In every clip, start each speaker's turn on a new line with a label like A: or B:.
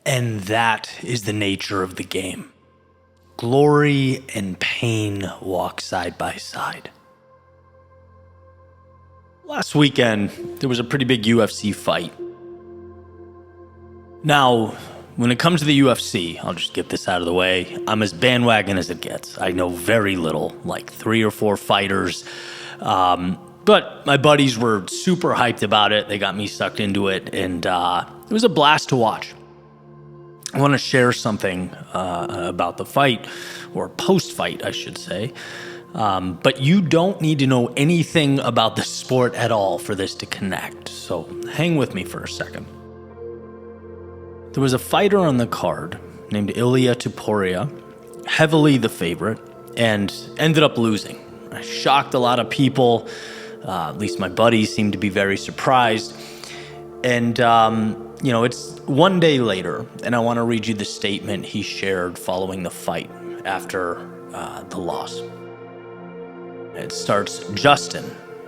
A: And that is the nature of the game. Glory and pain walk side by side. Last weekend, there was a pretty big UFC fight. Now, when it comes to the UFC, I'll just get this out of the way. I'm as bandwagon as it gets. I know very little, like 3 or 4 fighters. But my buddies were super hyped about it. They got me sucked into it, and it was a blast to watch. I want to share something about the fight, or post-fight, I should say. But you don't need to know anything about the sport at all for this to connect. So hang with me for a second. There was a fighter on the card named Ilia Topuria, heavily the favorite, and ended up losing. I shocked a lot of people. At least my buddies seemed to be very surprised. And, it's one day later, and I want to read you the statement he shared following the fight after the loss. It starts, "Justin,"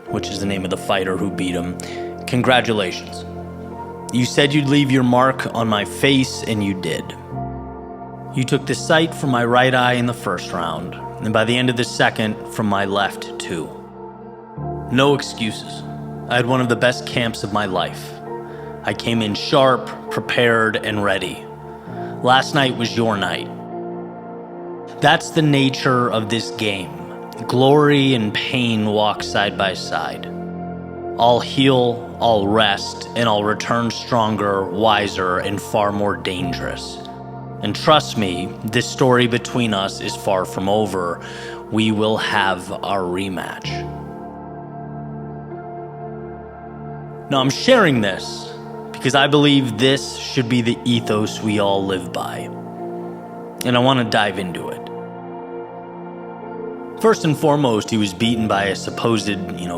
A: which is the name of the fighter who beat him, "congratulations. You said you'd leave your mark on my face, and you did. You took the sight from my right eye in the first round, and by the end of the second, from my left too. No excuses. I had one of the best camps of my life. I came in sharp, prepared, and ready. Last night was your night. That's the nature of this game. Glory and pain walk side by side. I'll heal, I'll rest, and I'll return stronger, wiser, and far more dangerous. And trust me, this story between us is far from over. We will have our rematch." Now, I'm sharing this because I believe this should be the ethos we all live by. And I want to dive into it. First and foremost, he was beaten by a supposed,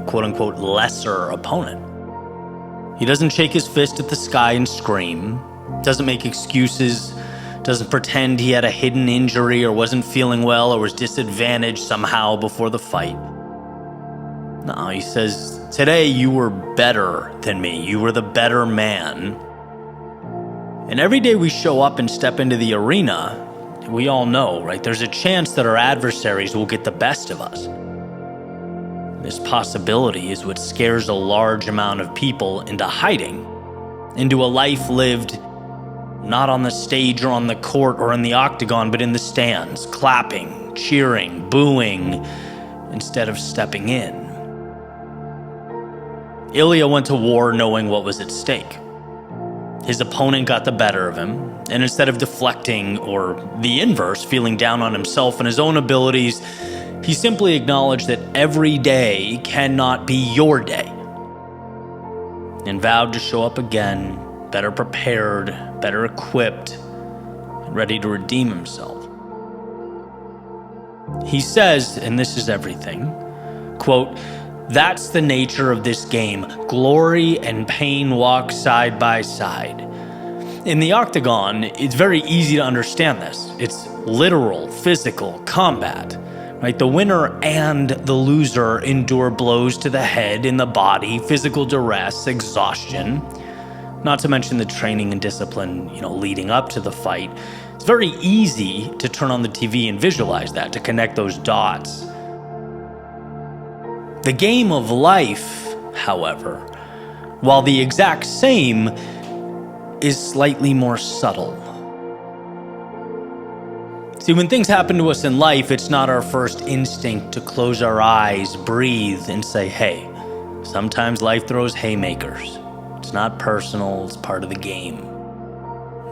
A: quote-unquote, lesser opponent. He doesn't shake his fist at the sky and scream, doesn't make excuses, doesn't pretend he had a hidden injury or wasn't feeling well or was disadvantaged somehow before the fight. No, he says, "Today you were better than me. You were the better man." And every day we show up and step into the arena, we all know, right? There's a chance that our adversaries will get the best of us. This possibility is what scares a large amount of people into hiding, into a life lived not on the stage or on the court or in the octagon, but in the stands, clapping, cheering, booing, instead of stepping in. Ilia went to war knowing what was at stake. His opponent got the better of him, and instead of deflecting or the inverse, feeling down on himself and his own abilities, he simply acknowledged that every day cannot be your day, and vowed to show up again, better prepared, better equipped, and ready to redeem himself. He says, and this is everything, quote, "That's the nature of this game. Glory and pain walk side by side." In the octagon, it's very easy to understand this. It's literal, physical combat, right? The winner and the loser endure blows to the head, in the body, physical duress, exhaustion, not to mention the training and discipline, leading up to the fight. It's very easy to turn on the TV and visualize that, to connect those dots. The game of life, however, while the exact same, is slightly more subtle. See, when things happen to us in life, it's not our first instinct to close our eyes, breathe, and say, "Hey, sometimes life throws haymakers. It's not personal, it's part of the game."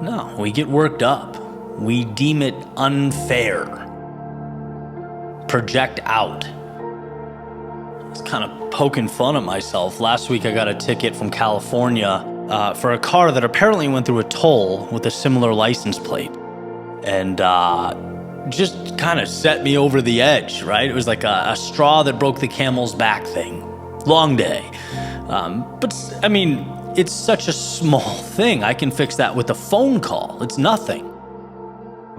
A: No, we get worked up. We deem it unfair. Project out. I was kind of poking fun at myself. Last week I got a ticket from California for a car that apparently went through a toll with a similar license plate. And just kind of set me over the edge, right? It was like a straw that broke the camel's back thing. Long day. But I mean, it's such a small thing. I can fix that with a phone call. It's nothing.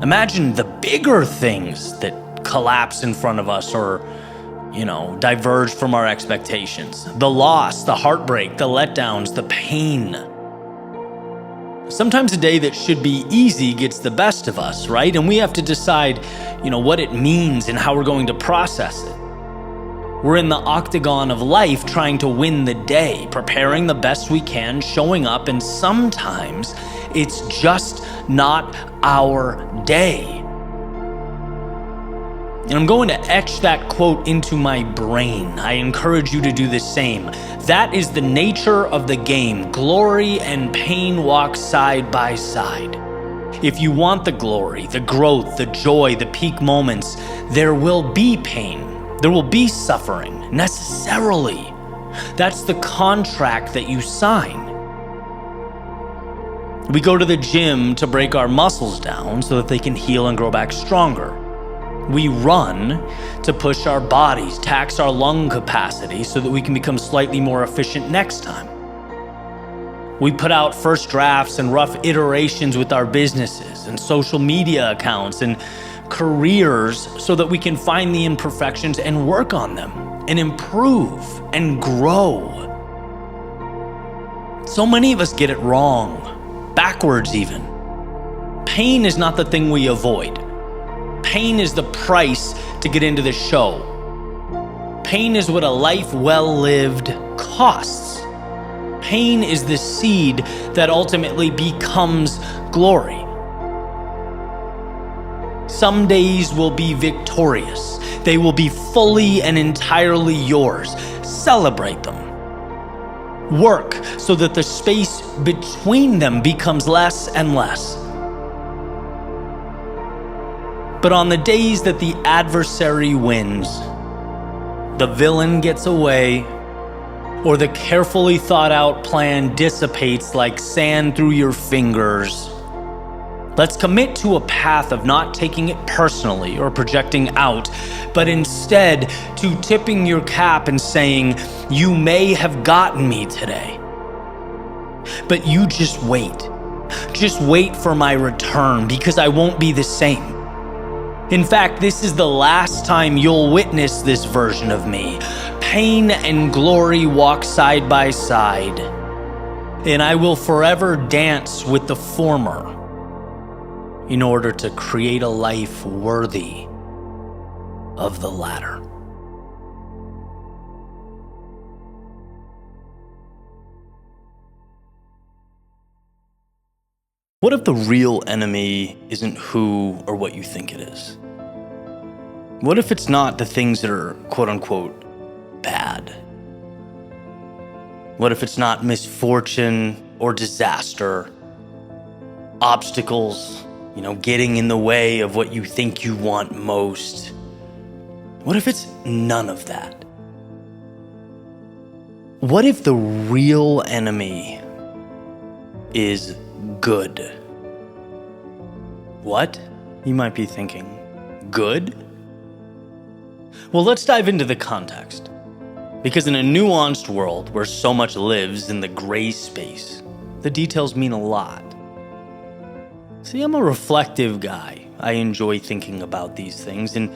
A: Imagine the bigger things that collapse in front of us or, diverge from our expectations. The loss, the heartbreak, the letdowns, the pain. Sometimes a day that should be easy gets the best of us, right? And we have to decide, what it means and how we're going to process it. We're in the octagon of life trying to win the day, preparing the best we can, showing up, and sometimes it's just not our day. And I'm going to etch that quote into my brain. I encourage you to do the same. That is the nature of the game. Glory and pain walk side by side. If you want the glory, the growth, the joy, the peak moments, there will be pain. There will be suffering, necessarily. That's the contract that you sign. We go to the gym to break our muscles down so that they can heal and grow back stronger. We run to push our bodies, tax our lung capacity so that we can become slightly more efficient next time. We put out first drafts and rough iterations with our businesses and social media accounts and careers so that we can find the imperfections and work on them and improve and grow. So many of us get it wrong, backwards even. Pain is not the thing we avoid. Pain is the price to get into the show. Pain is what a life well lived costs. Pain is the seed that ultimately becomes glory. Some days will be victorious. They will be fully and entirely yours. Celebrate them. Work so that the space between them becomes less and less. But on the days that the adversary wins, the villain gets away, or the carefully thought out plan dissipates like sand through your fingers, let's commit to a path of not taking it personally or projecting out, but instead to tipping your cap and saying, you may have gotten me today, but you just wait. Just wait for my return, because I won't be the same. In fact, this is the last time you'll witness this version of me. Pain and glory walk side by side, and I will forever dance with the former in order to create a life worthy of the latter. What if the real enemy isn't who or what you think it is? What if it's not the things that are quote-unquote bad? What if it's not misfortune or disaster, obstacles, getting in the way of what you think you want most? What if it's none of that? What if the real enemy is good? What? You might be thinking, good? Well, let's dive into the context. Because in a nuanced world where so much lives in the gray space, the details mean a lot. See, I'm a reflective guy. I enjoy thinking about these things, and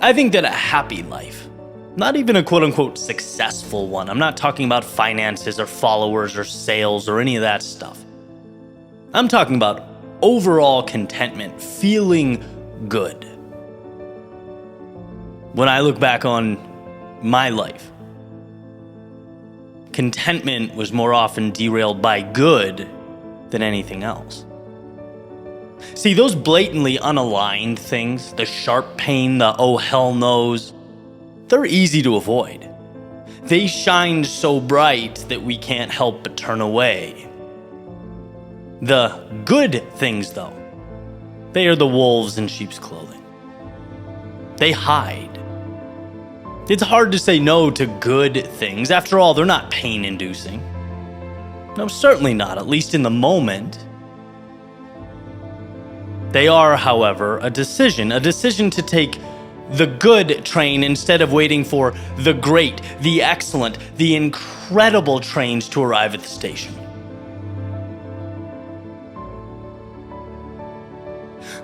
A: I think that a happy life, not even a quote-unquote successful one, I'm not talking about finances or followers or sales or any of that stuff. I'm talking about overall contentment, feeling good. When I look back on my life, contentment was more often derailed by good than anything else. See, those blatantly unaligned things, the sharp pain, the oh hell no's, they're easy to avoid. They shine so bright that we can't help but turn away. The good things, though, they are the wolves in sheep's clothing. They hide. It's hard to say no to good things. After all, they're not pain-inducing. No, certainly not, at least in the moment. They are, however, a decision to take the good train instead of waiting for the great, the excellent, the incredible trains to arrive at the station.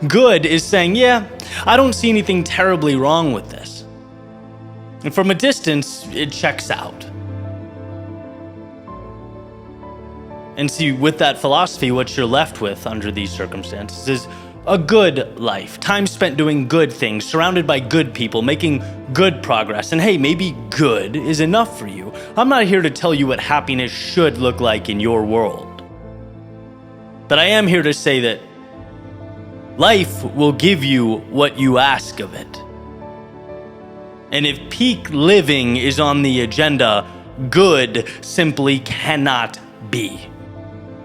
A: Good is saying, yeah, I don't see anything terribly wrong with this. And from a distance, it checks out. And see, with that philosophy, what you're left with under these circumstances is a good life, time spent doing good things, surrounded by good people, making good progress. And hey, maybe good is enough for you. I'm not here to tell you what happiness should look like in your world. But I am here to say that life will give you what you ask of it. And if peak living is on the agenda, good simply cannot be.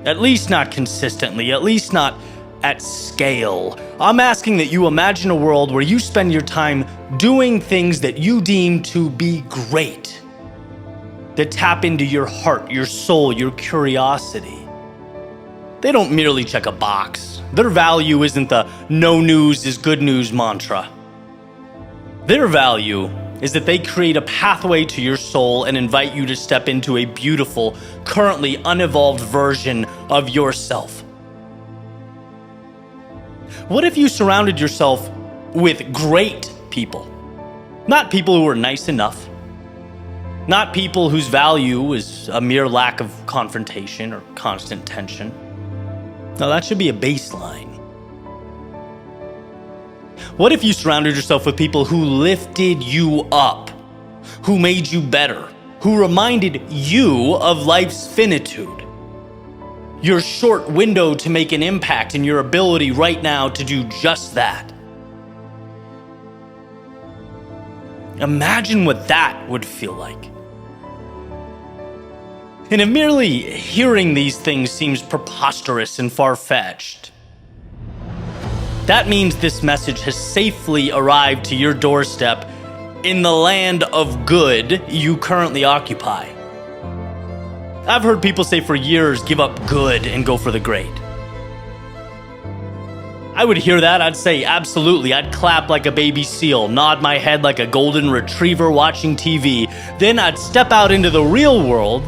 A: At least not consistently, at least not at scale. I'm asking that you imagine a world where you spend your time doing things that you deem to be great, that tap into your heart, your soul, your curiosity. They don't merely check a box. Their value isn't the no news is good news mantra. Their value is that they create a pathway to your soul and invite you to step into a beautiful, currently unevolved version of yourself. What if you surrounded yourself with great people? Not people who are nice enough. Not people whose value is a mere lack of confrontation or constant tension. Now that should be a baseline. What if you surrounded yourself with people who lifted you up, who made you better, who reminded you of life's finitude? Your short window to make an impact and your ability right now to do just that. Imagine what that would feel like. And if merely hearing these things seems preposterous and far-fetched, that means this message has safely arrived to your doorstep in the land of good you currently occupy. I've heard people say for years, give up good and go for the great. I would hear that, I'd say absolutely. I'd clap like a baby seal, nod my head like a golden retriever watching TV. Then I'd step out into the real world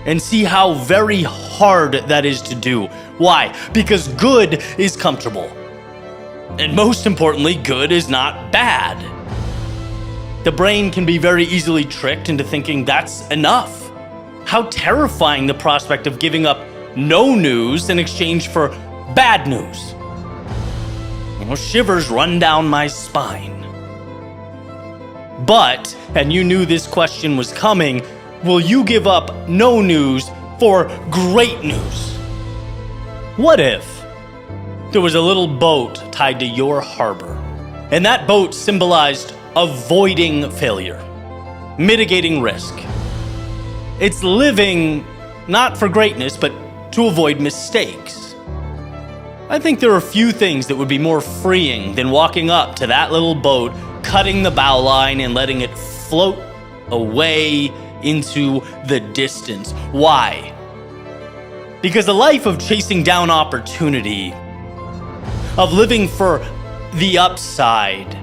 A: and see how very hard that is to do. Why? Because good is comfortable. And most importantly, good is not bad. The brain can be very easily tricked into thinking that's enough. How terrifying the prospect of giving up no news in exchange for bad news. Shivers run down my spine. But, and you knew this question was coming, will you give up no news for great news? What if there was a little boat tied to your harbor, and that boat symbolized avoiding failure, mitigating risk? It's living not for greatness, but to avoid mistakes. I think there are few things that would be more freeing than walking up to that little boat, cutting the bow line, and letting it float away into the distance. Why? Because the life of chasing down opportunity, of living for the upside,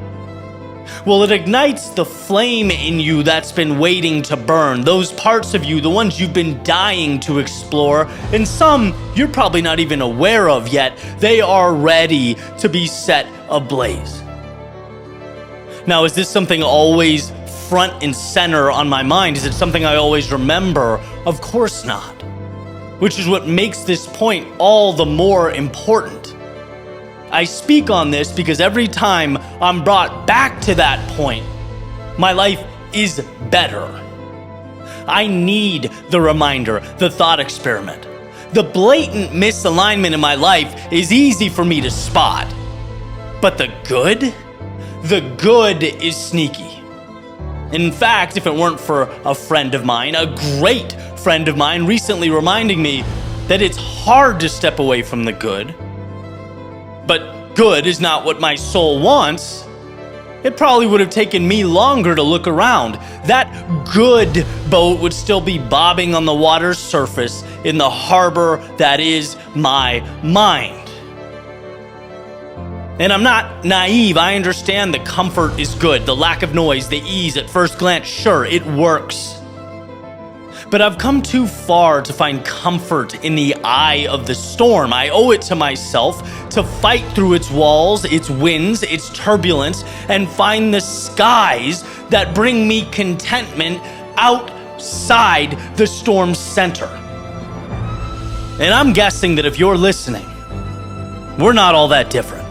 A: well, it ignites the flame in you that's been waiting to burn. Those parts of you, the ones you've been dying to explore, and some you're probably not even aware of yet, they are ready to be set ablaze. Now, is this something always front and center on my mind? Is it something I always remember? Of course not. Which is what makes this point all the more important. I speak on this because every time I'm brought back to that point, my life is better. I need the reminder, the thought experiment. The blatant misalignment in my life is easy for me to spot. But the good is sneaky. In fact, if it weren't for a friend of mine, a great friend of mine recently reminding me that it's hard to step away from the good, but good is not what my soul wants, it probably would have taken me longer to look around. That good boat would still be bobbing on the water's surface in the harbor that is my mind. And I'm not naive. I understand the comfort is good, the lack of noise, the ease at first glance, sure, it works. But I've come too far to find comfort in the eye of the storm. I owe it to myself to fight through its walls, its winds, its turbulence, and find the skies that bring me contentment outside the storm's center. And I'm guessing that if you're listening, we're not all that different.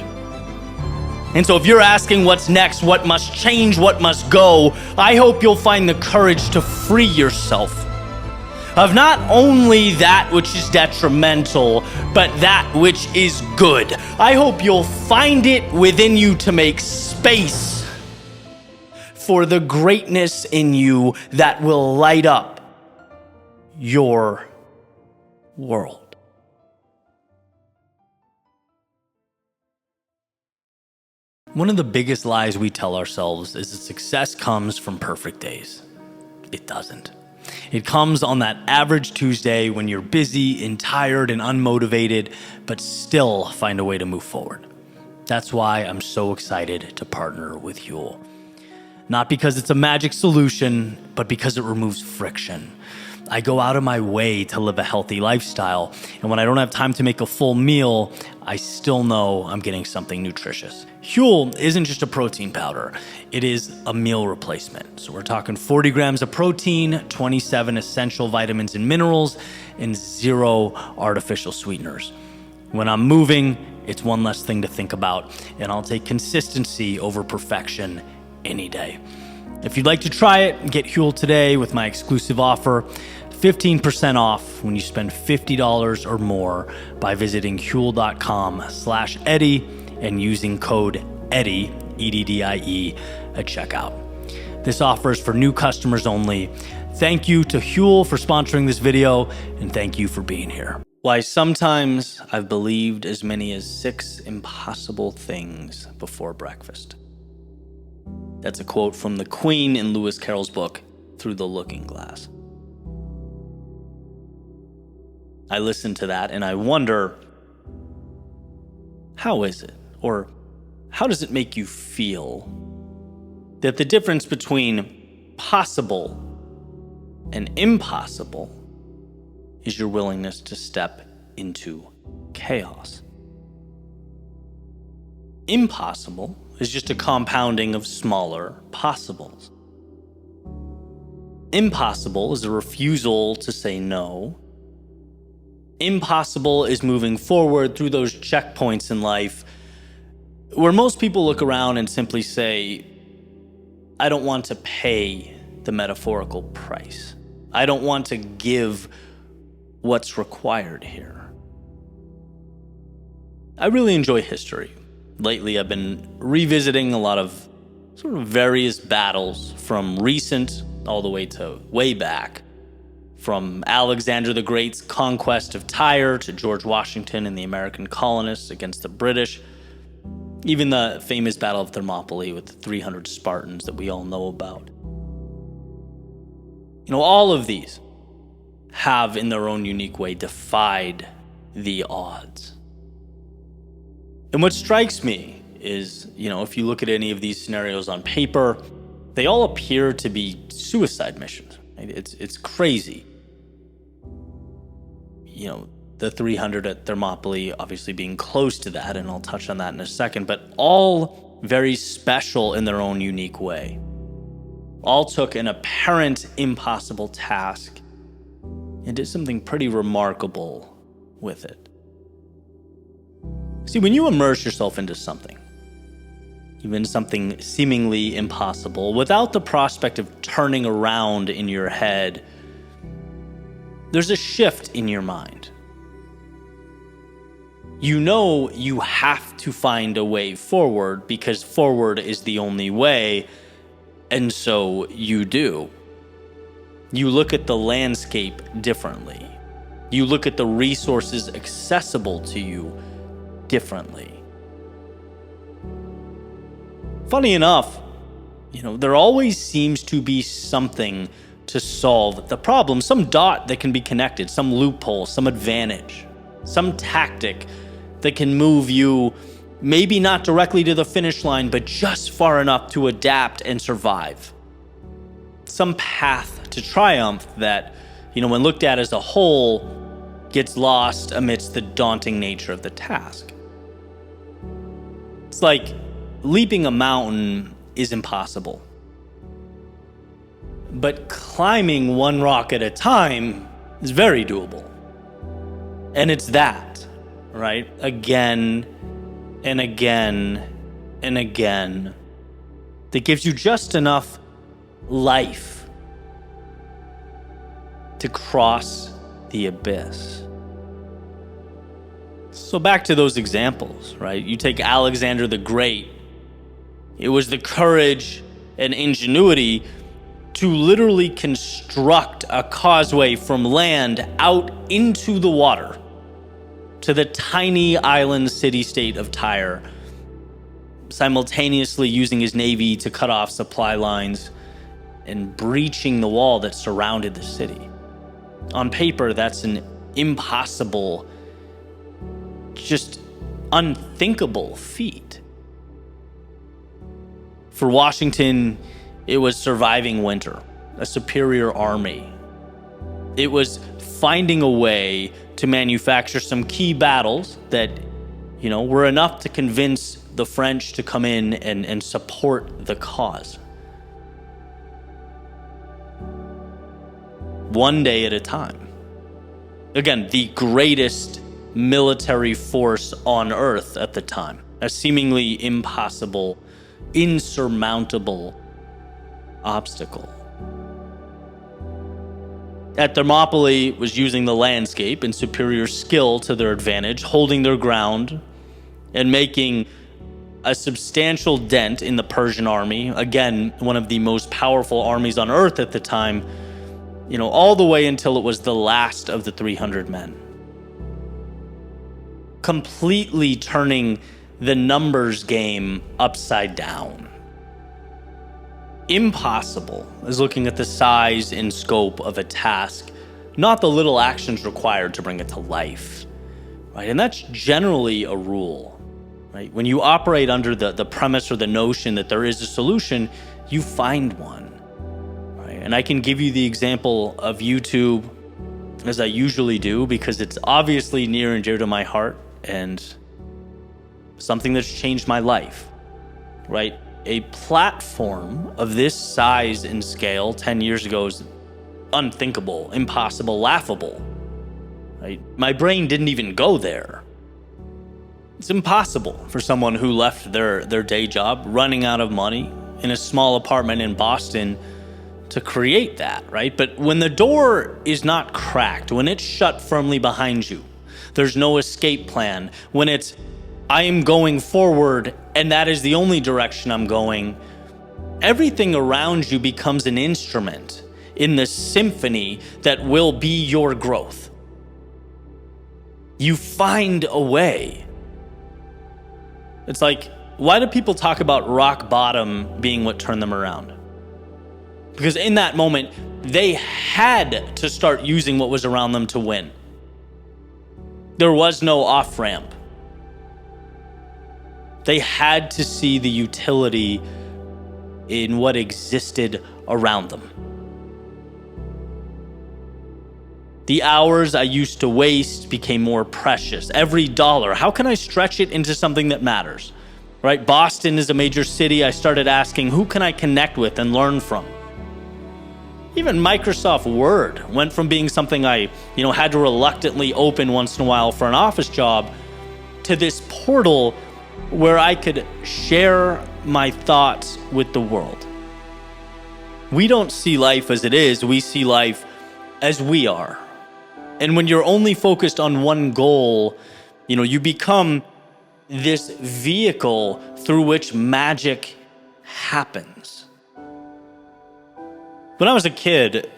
A: And so if you're asking what's next, what must change, what must go, I hope you'll find the courage to free yourself of not only that which is detrimental, but that which is good. I hope you'll find it within you to make space for the greatness in you that will light up your world. One of the biggest lies we tell ourselves is that success comes from perfect days. It doesn't. It comes on that average Tuesday when you're busy and tired and unmotivated, but still find a way to move forward. That's why I'm so excited to partner with Huel. Not because it's a magic solution, but because it removes friction. I go out of my way to live a healthy lifestyle, and when I don't have time to make a full meal, I still know I'm getting something nutritious. Huel isn't just a protein powder, it is a meal replacement. So we're talking 40 grams of protein, 27 essential vitamins and minerals, and 0 artificial sweeteners. When I'm moving, it's one less thing to think about, and I'll take consistency over perfection any day. If you'd like to try it, get Huel today with my exclusive offer, 15% off when you spend $50 or more by visiting huel.com/Eddie and using code Eddie, EDDIE, at checkout. This offer is for new customers only. Thank you to Huel for sponsoring this video, and thank you for being here. Why sometimes I've believed as many as 6 impossible things before breakfast. That's a quote from the Queen in Lewis Carroll's book, Through the Looking Glass. I listen to that and I wonder, how is it, or how does it make you feel that the difference between possible and impossible is your willingness to step into chaos? Impossible is just a compounding of smaller possibles. Impossible is a refusal to say no. Impossible is moving forward through those checkpoints in life where most people look around and simply say, I don't want to pay the metaphorical price. I don't want to give what's required here. I really enjoy history. Lately, I've been revisiting a lot of sort of various battles from recent all the way to way back. From Alexander the Great's conquest of Tyre to George Washington and the American colonists against the British. Even the famous Battle of Thermopylae with the 300 Spartans that we all know about. You know, all of these have in their own unique way defied the odds. And what strikes me is, if you look at any of these scenarios on paper, they all appear to be suicide missions. It's crazy. The 300 at Thermopylae obviously being close to that, and I'll touch on that in a second, but all very special in their own unique way. All took an apparent impossible task and did something pretty remarkable with it. See, when you immerse yourself into something, even something seemingly impossible, without the prospect of turning around in your head, there's a shift in your mind. You know you have to find a way forward because forward is the only way, and so you do. You look at the landscape differently. You look at the resources accessible to you differently. Funny enough, there always seems to be something to solve the problem, some dot that can be connected, some loophole, some advantage, some tactic that can move you maybe not directly to the finish line, but just far enough to adapt and survive. Some path to triumph that, when looked at as a whole, gets lost amidst the daunting nature of the task. It's like leaping a mountain is impossible. But climbing one rock at a time is very doable. And it's that, right? Again and again and again, that gives you just enough life to cross the abyss. So back to those examples, right? You take Alexander the Great. It was the courage and ingenuity to literally construct a causeway from land out into the water to the tiny island city-state of Tyre, simultaneously using his navy to cut off supply lines and breaching the wall that surrounded the city. On paper, that's an impossible, just unthinkable feat. For Washington, it was surviving winter, a superior army. It was finding a way to manufacture some key battles that, were enough to convince the French to come in and support the cause. One day at a time. Again, the greatest military force on Earth at the time. A seemingly impossible, insurmountable obstacle. At Thermopylae was using the landscape and superior skill to their advantage, holding their ground and making a substantial dent in the Persian army. Again, one of the most powerful armies on Earth at the time, all the way until it was the last of the 300 men. Completely turning the numbers game upside down. Impossible is looking at the size and scope of a task, not the little actions required to bring it to life, right? And that's generally a rule, right? When you operate under the premise or the notion that there is a solution, you find one, right? And I can give you the example of YouTube, as I usually do, because it's obviously near and dear to my heart and something that's changed my life, right? A platform of this size and scale 10 years ago is unthinkable, impossible, laughable, right? My brain didn't even go there. It's impossible for someone who left their day job, running out of money in a small apartment in Boston, to create that, right? But when the door is not cracked, when it's shut firmly behind you, there's no escape plan, when it's I am going forward, and that is the only direction I'm going, everything around you becomes an instrument in the symphony that will be your growth. You find a way. It's like, why do people talk about rock bottom being what turned them around? Because in that moment, they had to start using what was around them to win. There was no off-ramp. They had to see the utility in what existed around them. The hours I used to waste became more precious. Every dollar, how can I stretch it into something that matters? Right? Boston is a major city. I started asking, who can I connect with and learn from? Even Microsoft Word went from being something I, had to reluctantly open once in a while for an office job to this portal where I could share my thoughts with the world. We don't see life as it is, we see life as we are. And when you're only focused on one goal, you become this vehicle through which magic happens. When I was a kid,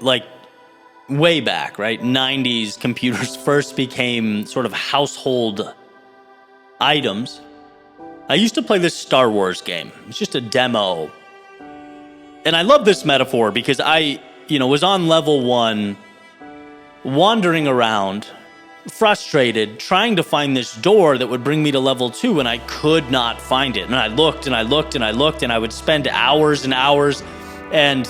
A: way back, right, 90s, computers first became sort of household items. I used to play this Star Wars game. It's just a demo. And I love this metaphor because I, was on level 1, wandering around, frustrated, trying to find this door that would bring me to level 2, and I could not find it. And I looked and I looked and I looked, and I would spend hours and hours. And,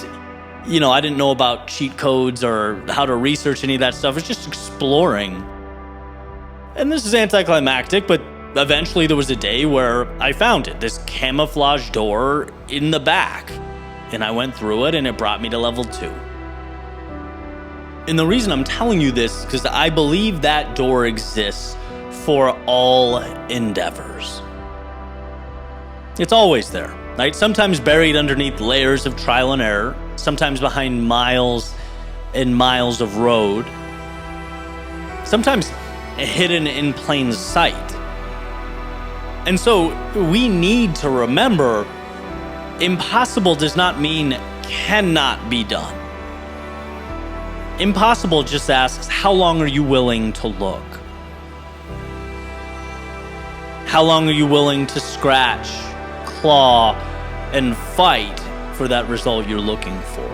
A: I didn't know about cheat codes or how to research any of that stuff. It's just exploring. And this is anticlimactic, but eventually there was a day where I found it, this camouflage door in the back. And I went through it and it brought me to level 2. And the reason I'm telling you this is because I believe that door exists for all endeavors. It's always there, right? Sometimes buried underneath layers of trial and error, sometimes behind miles and miles of road, sometimes hidden in plain sight. And so we need to remember, impossible does not mean cannot be done. Impossible just asks, how long are you willing to look? How long are you willing to scratch, claw, and fight for that result you're looking for?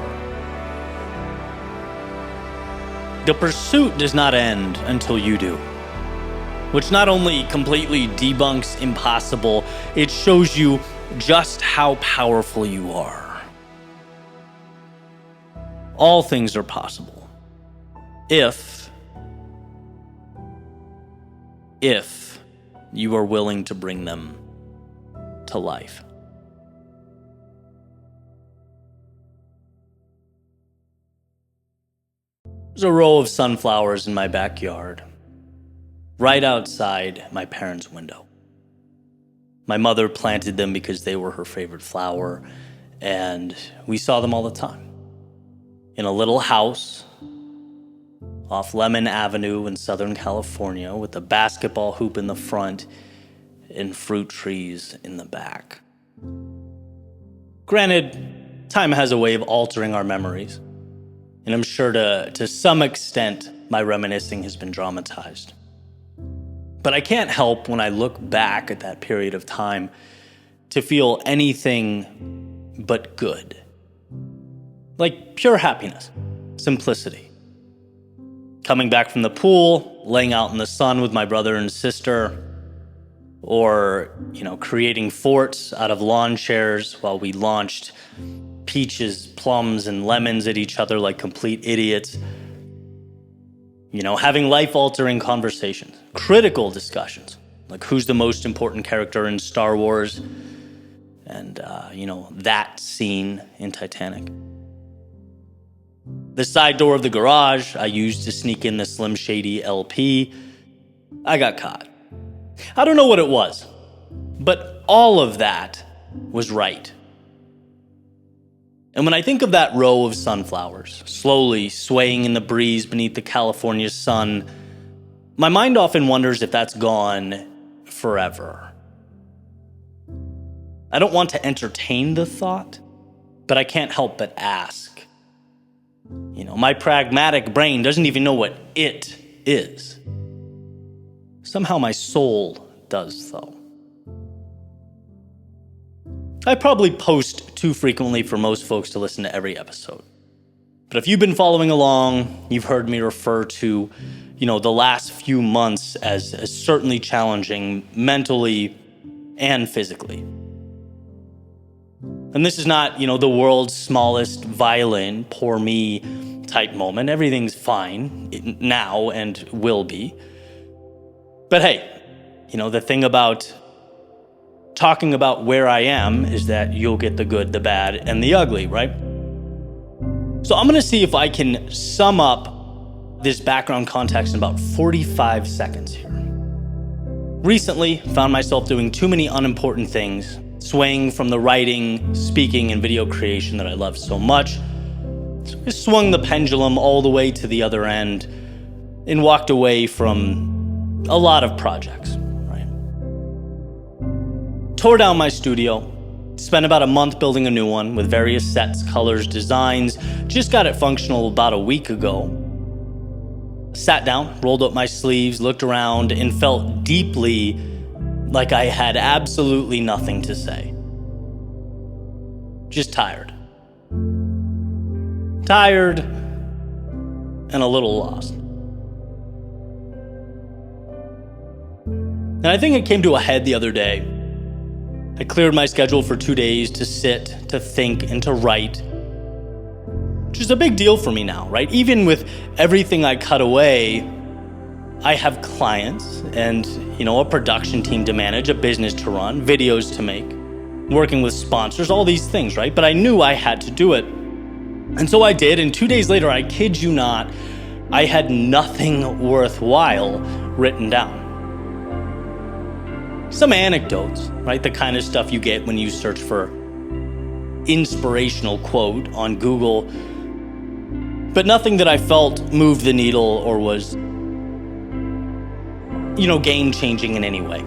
A: The pursuit does not end until you do, which not only completely debunks impossible, it shows you just how powerful you are. All things are possible if you are willing to bring them to life. There's a row of sunflowers in my backyard, right outside my parents' window. My mother planted them because they were her favorite flower, and we saw them all the time. In a little house off Lemon Avenue in Southern California with a basketball hoop in the front and fruit trees in the back. Granted, time has a way of altering our memories, and I'm sure to some extent my reminiscing has been dramatized. But I can't help when I look back at that period of time to feel anything but good. Like pure happiness, simplicity. Coming back from the pool, laying out in the sun with my brother and sister, or, creating forts out of lawn chairs while we launched peaches, plums, and lemons at each other like complete idiots. Having life-altering conversations, critical discussions, like who's the most important character in Star Wars, and, that scene in Titanic. The side door of the garage I used to sneak in the Slim Shady LP, I got caught. I don't know what it was, but all of that was right. And when I think of that row of sunflowers, slowly swaying in the breeze beneath the California sun, my mind often wonders if that's gone forever. I don't want to entertain the thought, but I can't help but ask. My pragmatic brain doesn't even know what it is. Somehow my soul does, though. I probably post too frequently for most folks to listen to every episode. But if you've been following along, you've heard me refer to, the last few months as certainly challenging mentally and physically. And this is not, the world's smallest violin, poor me type moment. Everything's fine now and will be. But hey, the thing about talking about where I am is that you'll get the good, the bad, and the ugly, right? So I'm going to see if I can sum up this background context in about 45 seconds here. Recently, found myself doing too many unimportant things, swaying from the writing, speaking, and video creation that I love so much. So I swung the pendulum all the way to the other end and walked away from a lot of projects, right? Tore down my studio, spent about a month building a new one with various sets, colors, designs. Just got it functional about a week ago. Sat down, rolled up my sleeves, looked around, and felt deeply like I had absolutely nothing to say. Just tired. Tired and a little lost. And I think it came to a head the other day. I cleared my schedule for 2 days to sit, to think, and to write, which is a big deal for me now, right? Even with everything I cut away, I have clients and, a production team to manage, a business to run, videos to make, working with sponsors, all these things, right? But I knew I had to do it. And so I did, and 2 days later, I kid you not, I had nothing worthwhile written down. Some anecdotes, right? The kind of stuff you get when you search for inspirational quote on Google, but nothing that I felt moved the needle or was, game-changing in any way.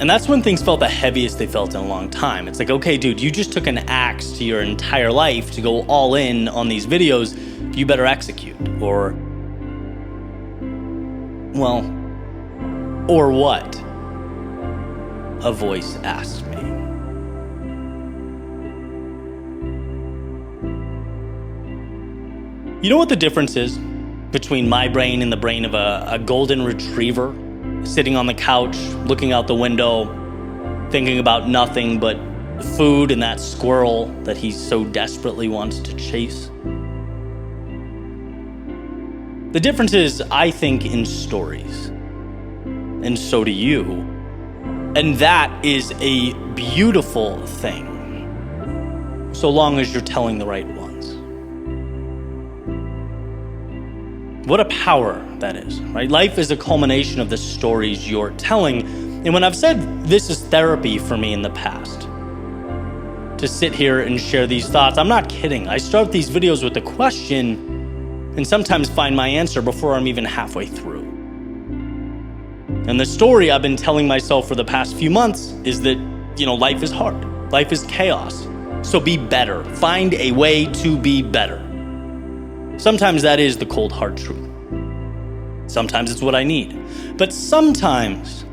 A: And that's when things felt the heaviest they felt in a long time. It's like, okay, dude, you just took an axe to your entire life to go all in on these videos. You better execute. Or what? A voice asked me. You know what the difference is between my brain and the brain of a golden retriever sitting on the couch, looking out the window, thinking about nothing but food and that squirrel that he so desperately wants to chase? The difference is, I think in stories, and so do you, and that is a beautiful thing, so long as you're telling the right ones. What a power that is, right? Life is a culmination of the stories you're telling. And when I've said this is therapy for me in the past, to sit here and share these thoughts, I'm not kidding. I start these videos with a question and sometimes find my answer before I'm even halfway through. And the story I've been telling myself for the past few months is that, life is hard. Life is chaos. So be better. Find a way to be better. Sometimes that is the cold, hard truth. Sometimes it's what I need. But sometimes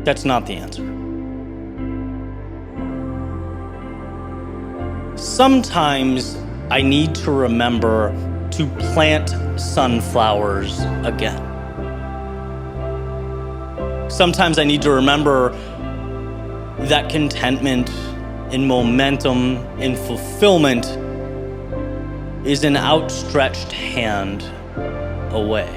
A: that's not the answer. Sometimes I need to remember to plant sunflowers again. Sometimes I need to remember that contentment and momentum and fulfillment is an outstretched hand away.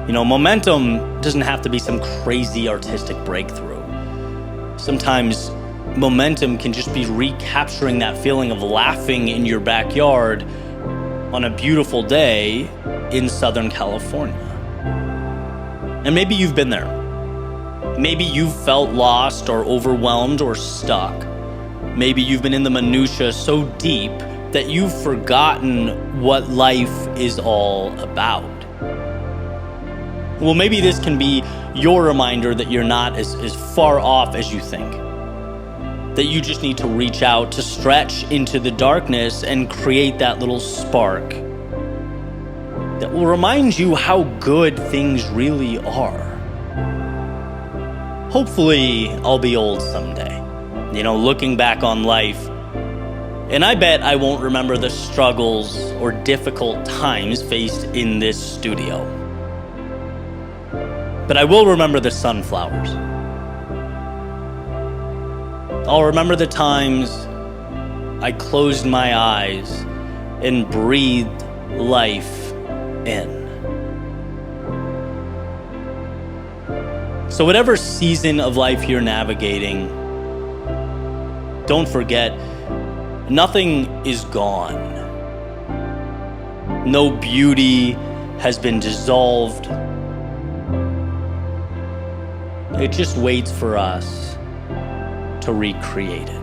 A: Momentum doesn't have to be some crazy artistic breakthrough. Sometimes momentum can just be recapturing that feeling of laughing in your backyard on a beautiful day in Southern California. And maybe you've been there. Maybe you've felt lost or overwhelmed or stuck. Maybe you've been in the minutia so deep that you've forgotten what life is all about. Well, maybe this can be your reminder that you're not as far off as you think. That you just need to reach out, to stretch into the darkness and create that little spark that will remind you how good things really are. Hopefully, I'll be old someday, looking back on life. And I bet I won't remember the struggles or difficult times faced in this studio. But I will remember the sunflowers. I'll remember the times I closed my eyes and breathed life in. So whatever season of life you're navigating, don't forget, nothing is gone. No beauty has been dissolved. It just waits for us to recreate it.